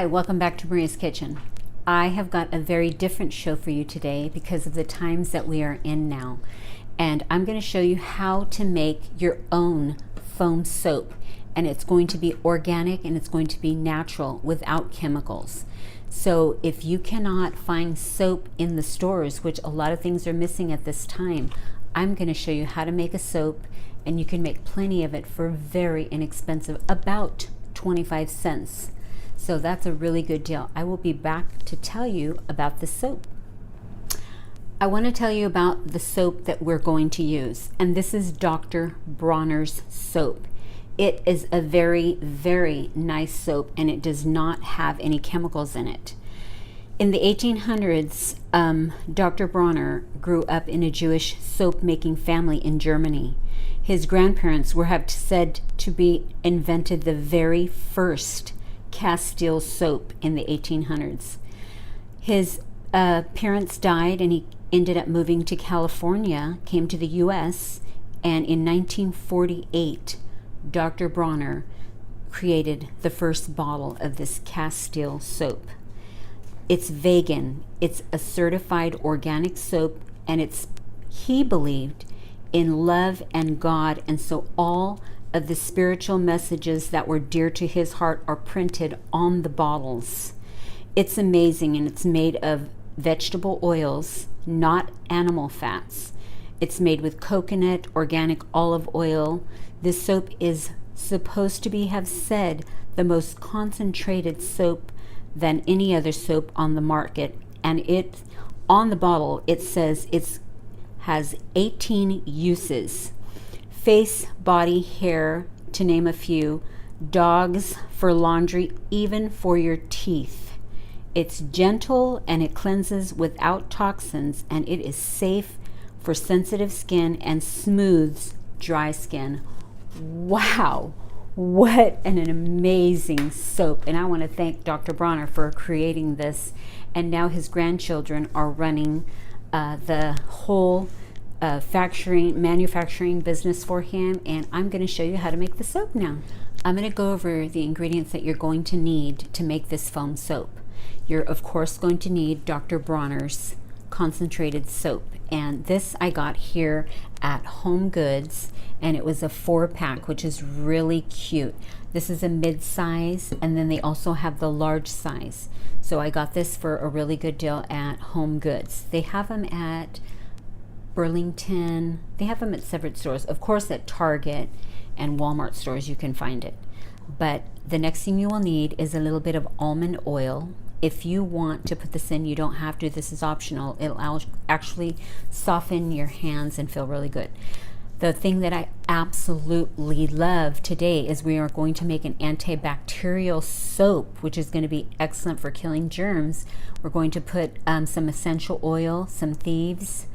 Hi, welcome back to Maria's Kitchen. I have got a very different show for you today because of the times that we are in now. And I'm going to show you how to make your own foam soap. And it's going to be organic and it's going to be natural without chemicals. So if you cannot find soap in the stores, which a lot of things are missing at this time, I'm going to show you how to make a soap, and you can make plenty of it for very inexpensive, about 25 cents. So that's a really good deal. I will be back to tell you about the soap. I want to tell you about the soap that we're going to use, and this is Dr. Bronner's soap. It is a very, very nice soap, and it does not have any chemicals in it. In the 1800s, Dr. Bronner grew up in a Jewish soap-making family in Germany. His grandparents were said to be invented the very first Castile soap in the 1800s. His parents died, and he ended up moving to California, came to the U.S., and in 1948, Dr. Bronner created the first bottle of this Castile soap. It's vegan, it's a certified organic soap, and he believed in love and God, and so all of the spiritual messages that were dear to his heart are printed on the bottles. It's amazing, and it's made of vegetable oils, not animal fats. It's made with coconut, organic olive oil. This soap is supposed to have said the most concentrated soap than any other soap on the market, and on the bottle it says it has 18 uses: face, body, hair, to name a few, dogs, for laundry, even for your teeth. It's gentle and it cleanses without toxins, and it is safe for sensitive skin and smooths dry skin. Wow, what an amazing soap. And I want to thank Dr. Bronner for creating this, and now his grandchildren are running the whole manufacturing business for him, and I'm going to show you how to make the soap now. I'm going to go over the ingredients that you're going to need to make this foam soap. You're of course going to need Dr. Bronner's concentrated soap, and this I got here at Home Goods, and it was a 4-pack, which is really cute. This is a mid-size, and then they also have the large size. So I got this for a really good deal at Home Goods. They have them at Burlington. They have them at separate stores. Of course, at Target and Walmart stores you can find it. But the next thing you will need is a little bit of almond oil. If you want to put this in, you don't have to. This is optional. It'll actually soften your hands and feel really good. The thing that I absolutely love today is we are going to make an antibacterial soap, which is going to be excellent for killing germs. We're going to put some essential oil, some thieves,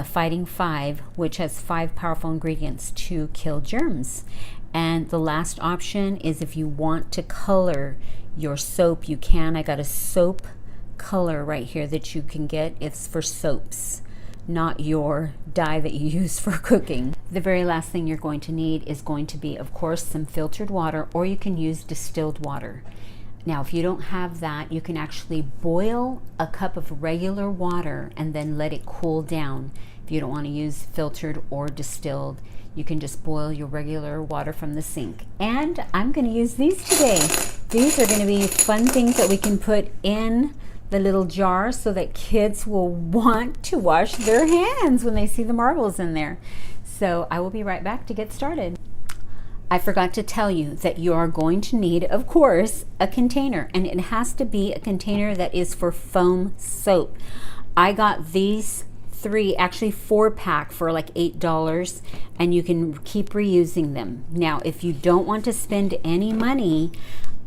Fighting 5, which has 5 powerful ingredients to kill germs. And the last option is if you want to color your soap, you can. I got a soap color right here that you can get. It's for soaps, not your dye that you use for cooking. The very last thing you're going to need is going to be, of course, some filtered water, or you can use distilled water. Now, if you don't have that, you can actually boil a cup of regular water and then let it cool down. If you don't want to use filtered or distilled, you can just boil your regular water from the sink. And I'm going to use these today. These are going to be fun things that we can put in the little jar so that kids will want to wash their hands when they see the marbles in there. So I will be right back to get started. I forgot to tell you that you are going to need, of course, a container, and it has to be a container that is for foam soap. I got these 4-pack for like $8, and you can keep reusing them. Now, if you don't want to spend any money,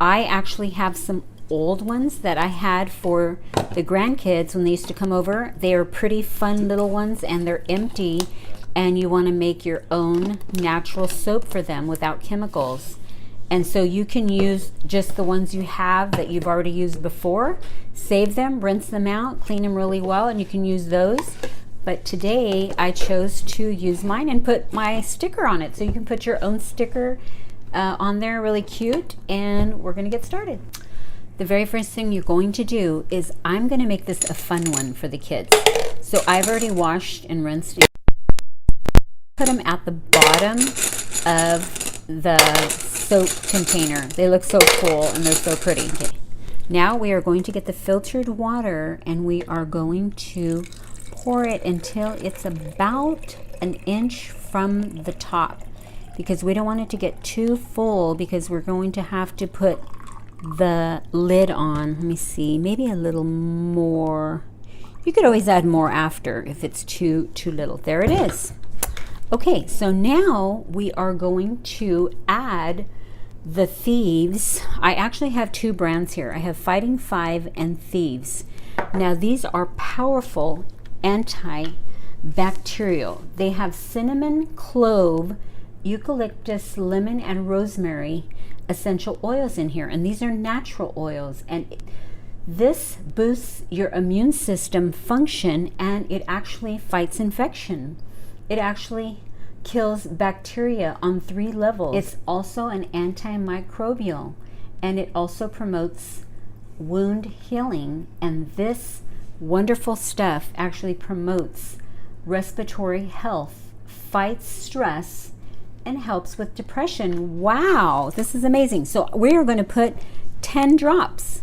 I actually have some old ones that I had for the grandkids when they used to come over. They are pretty fun little ones, and they're empty, and you want to make your own natural soap for them without chemicals. And so you can use just the ones you have that you've already used before, save them, rinse them out, clean them really well, and you can use those. But today I chose to use mine and put my sticker on it. So you can put your own sticker on there, really cute, and we're gonna get started. the very first thing you're going to do is I'm going to make this a fun one for the kids. So I've already washed and rinsed. Put them at the bottom of the soap container. They look so cool and they're so pretty. Okay. Now we are going to get the filtered water and we are going to pour it until it's about an inch from the top, because we don't want it to get too full, because we're going to have to put the lid on. Let me see, maybe a little more. You could always add more after if it's too little. There it is. Okay, so now we are going to add the Thieves. I actually have two brands here. I have Fighting 5 and Thieves. Now these are powerful antibacterial. They have cinnamon, clove, eucalyptus, lemon, and rosemary essential oils in here, and these are natural oils, and this boosts your immune system function, and it actually fights infection. It actually kills bacteria on 3 levels. It's also an antimicrobial, and it also promotes wound healing, and this wonderful stuff actually promotes respiratory health, fights stress, and helps with depression. Wow, this is amazing. So we are going to put 10 drops.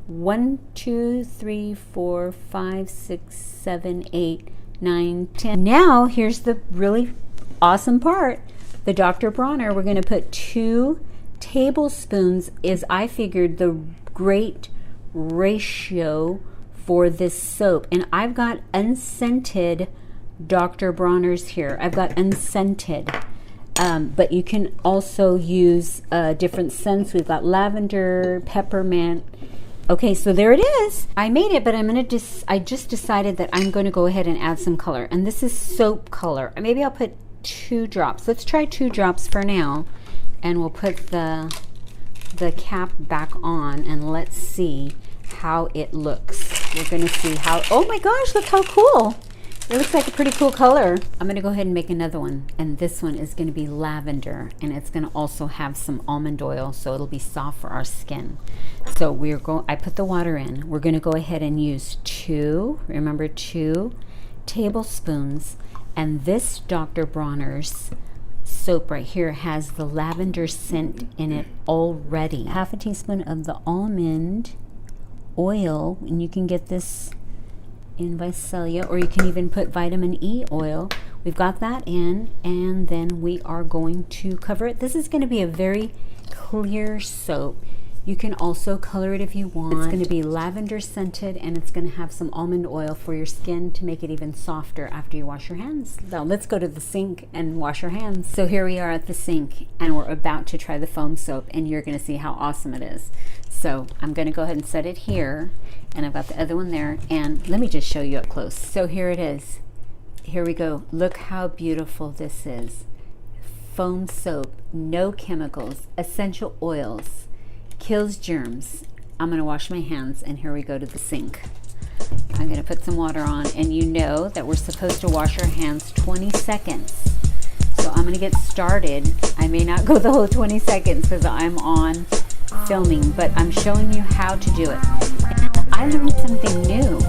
1, 2, 3, 4, 5, 6, 7, 8, 9, 10. Now here's the really awesome part. The Dr. Bronner, we're going to put 2 tablespoons is, I figured, the great ratio for this soap. And I've got unscented Dr. Bronners here. I've got unscented. But you can also use different scents. We've got lavender, peppermint. Okay, so there it is. I made it, but I just decided that I'm going to go ahead and add some color. And this is soap color. Maybe I'll put 2 drops. Let's try 2 drops for now. And we'll put the cap back on, and let's see how it looks. We're going to see how, oh my gosh, look how cool. It looks like a pretty cool color. I'm going to go ahead and make another one, and this one is going to be lavender, and it's going to also have some almond oil, so it'll be soft for our skin. So I put the water in. We're going to go ahead and use 2 tablespoons, and this Dr. Bronner's soap right here has the lavender scent in it already. 1/2 teaspoon of the almond oil, and you can get this in Visalia, or you can even put vitamin E oil. We've got that in, and then we are going to cover it. This is going to be a very clear soap. You can also color it if you want. It's going to be lavender scented, and it's going to have some almond oil for your skin to make it even softer after you wash your hands. Now let's go to the sink and wash our hands. So here we are at the sink, and we're about to try the foam soap, and you're going to see how awesome it is. So I'm going to go ahead and set it here, and I've got the other one there, and let me just show you up close. So here it is. Here we go. Look how beautiful this is. Foam soap, no chemicals, essential oils, kills germs. I'm going to wash my hands, and here we go to the sink. I'm going to put some water on, and you know that we're supposed to wash our hands 20 seconds. So I'm going to get started. I may not go the whole 20 seconds because I'm on filming, but I'm showing you how to do it. And I learned something new.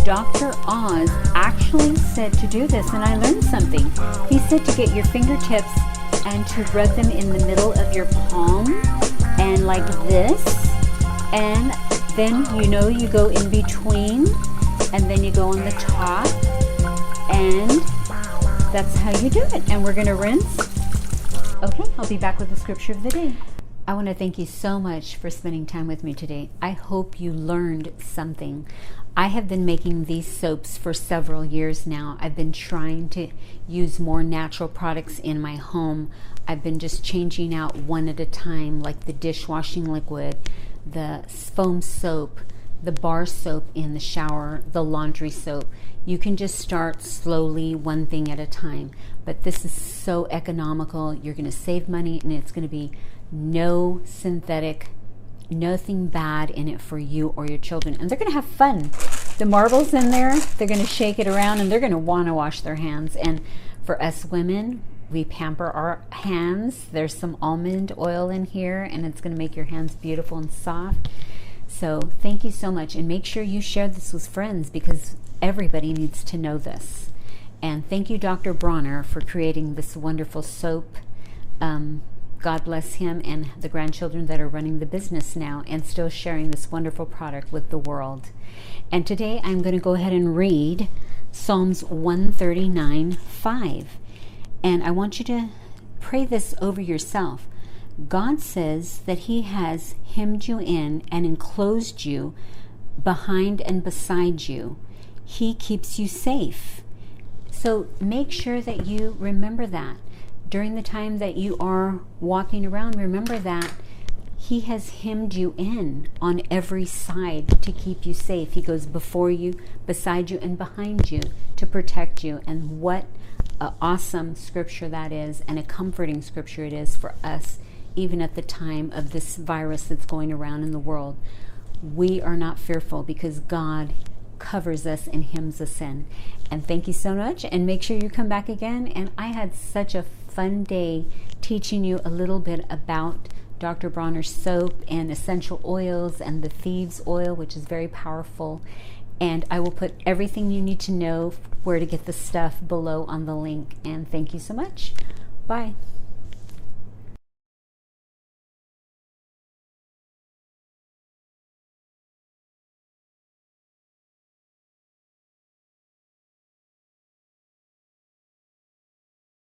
Dr. Oz actually said to do this, and I learned something. He said to get your fingertips and to rub them in the middle of your palm, and like this, and then you go in between, and then you go on the top, and that's how you do it. And we're going to rinse. Okay, I'll be back with the scripture of the day. I want to thank you so much for spending time with me today. I hope you learned something. I have been making these soaps for several years now. I've been trying to use more natural products in my home. I've been just changing out one at a time, like the dishwashing liquid, the foam soap, the bar soap in the shower, the laundry soap. You can just start slowly, one thing at a time. But this is so economical. You're going to save money, and it's going to be no synthetic, nothing bad in it for you or your children. And they're going to have fun. The marbles in there, they're going to shake it around, and they're going to want to wash their hands. And for us women, we pamper our hands. There's some almond oil in here, and it's going to make your hands beautiful and soft. So thank you so much, and make sure you share this with friends because everybody needs to know this. And thank you, Dr. Bronner, for creating this wonderful soap. God bless him and the grandchildren that are running the business now and still sharing this wonderful product with the world. And today I'm going to go ahead and read Psalms 139:5. And I want you to pray this over yourself. God says that he has hemmed you in and enclosed you behind and beside you. He keeps you safe. So make sure that you remember that. During the time that you are walking around, remember that he has hemmed you in on every side to keep you safe. He goes before you, beside you, and behind you to protect you. And what an awesome scripture that is, and a comforting scripture it is for us, even at the time of this virus that's going around in the world. We are not fearful because God covers us and hems us in. And thank you so much, and make sure you come back again. And I had such a fun day teaching you a little bit about Dr. Bronner's soap and essential oils and the thieves oil, which is very powerful. And I will put everything you need to know where to get the stuff below on the link. And thank you so much. Bye.